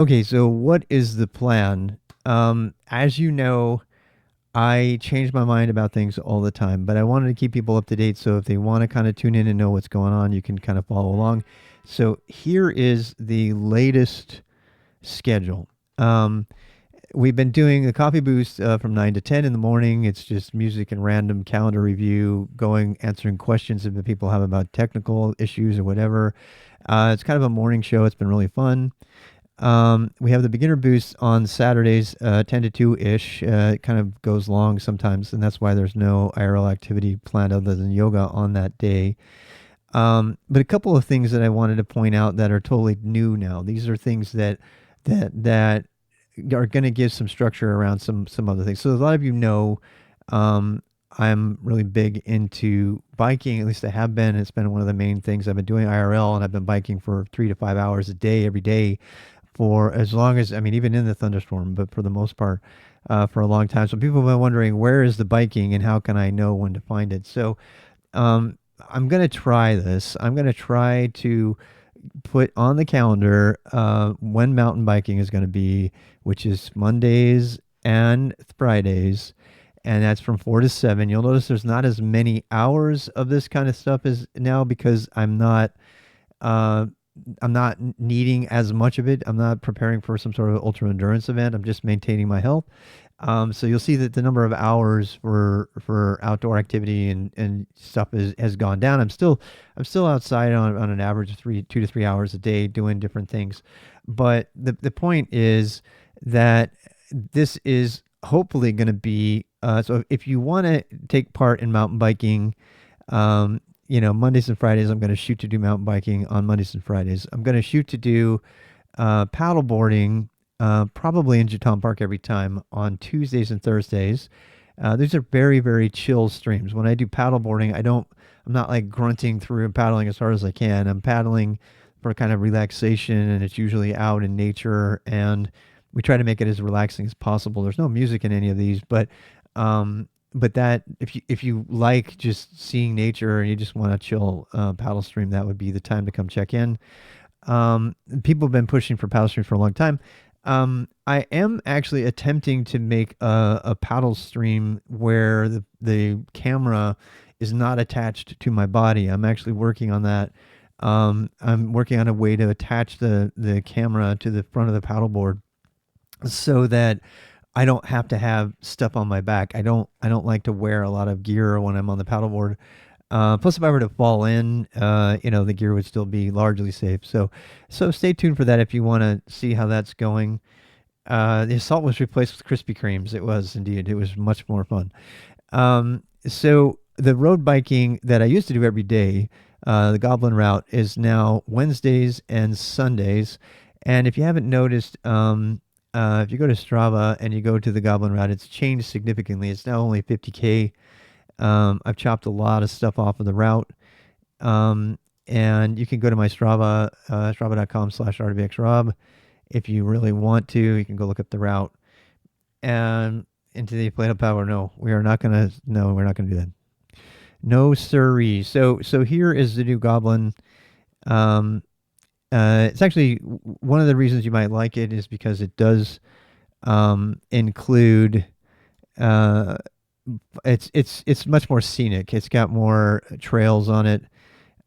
Okay, so what is the plan? As you know, I change my mind about things all the time, but I wanted to keep people up to date. So if they want to kind of tune in and know what's going on, you can kind of follow along. So here is the latest schedule. Um, we've been doing the coffee boost from 9 to 10 in the morning. It's just music and random calendar review, going, answering questions that people have about technical issues or whatever. It's kind of a morning show. It's been really fun. We have the beginner boost on Saturdays, 10 to 2 ish. It kind of goes long sometimes, and that's why there's no IRL activity planned other than yoga on that day. But a couple of things that I wanted to point out that are totally new now. These are things that are going to give some structure around some other things. So a lot of you know, um, I'm really big into biking. At least I have been. It's been one of the main things I've been doing IRL, and I've been biking for 3 to 5 hours a day every day for as long as, I mean, even in the thunderstorm, but for the most part, for a long time. So people have been wondering, where is the biking and how can I know when to find it? So um, I'm going to try this. I'm going to try to put on the calendar when mountain biking is going to be, which is Mondays and Fridays. And that's from 4 to 7. You'll notice there's not as many hours of this kind of stuff as now because uh, I'm not needing as much of it. I'm not preparing for some sort of ultra endurance event. I'm just maintaining my health. So you'll see that the number of hours for outdoor activity and stuff has gone down. I'm still outside on an average of 2 to 3 hours a day doing different things. But the point is that this is hopefully going to be so if you want to take part in mountain biking, Mondays and Fridays, I'm going to shoot to do mountain biking on Mondays and Fridays. I'm going to shoot to do paddle boarding, probably in Jatan Park every time on Tuesdays and Thursdays. These are very, very chill streams. When I do paddle boarding, I'm not like grunting through and paddling as hard as I can. I'm paddling for kind of relaxation, and it's usually out in nature. And we try to make it as relaxing as possible. There's no music in any of these, um, but that if you like just seeing nature and you just want to chill paddle stream, that would be the time to come check in. People have been pushing for paddle streams for a long time. I am actually attempting to make a paddle stream where the camera is not attached to my body. I'm actually working on that. I'm working on a way to attach the camera to the front of the paddleboard so that I don't have to have stuff on my back. I don't like to wear a lot of gear when I'm on the paddleboard. Plus, if I were to fall in, the gear would still be largely safe. So stay tuned for that if you want to see how that's going. The assault was replaced with Krispy Kremes. It was indeed. It was much more fun. So the road biking that I used to do every day, the Goblin Route, is now Wednesdays and Sundays. And if you haven't noticed, if you go to Strava and you go to the Goblin Route, it's changed significantly. It's now only 50K. I've chopped a lot of stuff off of the route. And you can go to my Strava, strava.com/rbxrob. If you really want to, you can go look up the route. And into the plate of power, no, we're not gonna do that. No siree. So here is the new Goblin. Um, it's actually one of the reasons you might like it is because it does include uh, it's much more scenic. It's got more trails on it.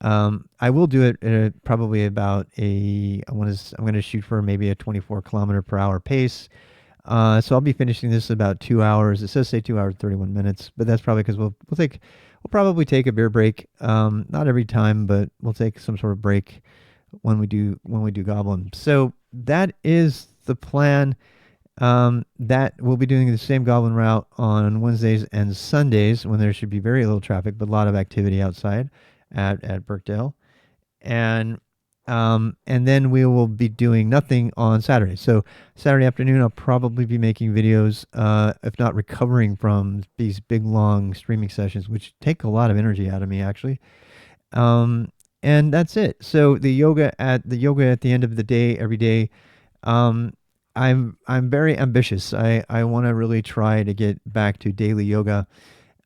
I will do it at probably about I'm going to shoot for maybe a 24 km/h pace. So I'll be finishing this in about 2 hours. It says say 2 hours 31 minutes, but that's probably because we'll probably take a beer break. Not every time, but we'll take some sort of break when we do Goblin. So that is the plan. That we'll be doing the same Goblin route on Wednesdays and Sundays when there should be very little traffic, but a lot of activity outside at Birkdale, and then we will be doing nothing on Saturday. So Saturday afternoon, I'll probably be making videos, if not recovering from these big long streaming sessions, which take a lot of energy out of me actually. Um, and that's it. So the yoga at the end of the day, every day. Um, I'm very ambitious. I want to really try to get back to daily yoga.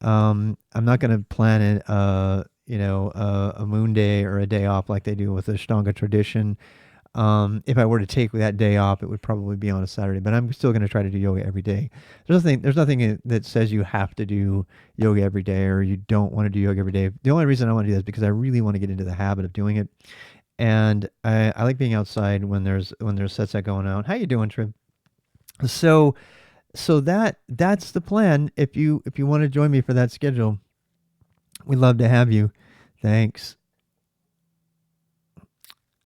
I'm not going to plan a moon day or a day off like they do with the Ashtanga tradition. If I were to take that day off, it would probably be on a Saturday, but I'm still going to try to do yoga every day. There's nothing that says you have to do yoga every day or you don't want to do yoga every day. The only reason I want to do that is because I really want to get into the habit of doing it. And I like being outside when there's sunset going on. How you doing, Trip? So that's the plan. If you want to join me for that schedule, we'd love to have you. Thanks.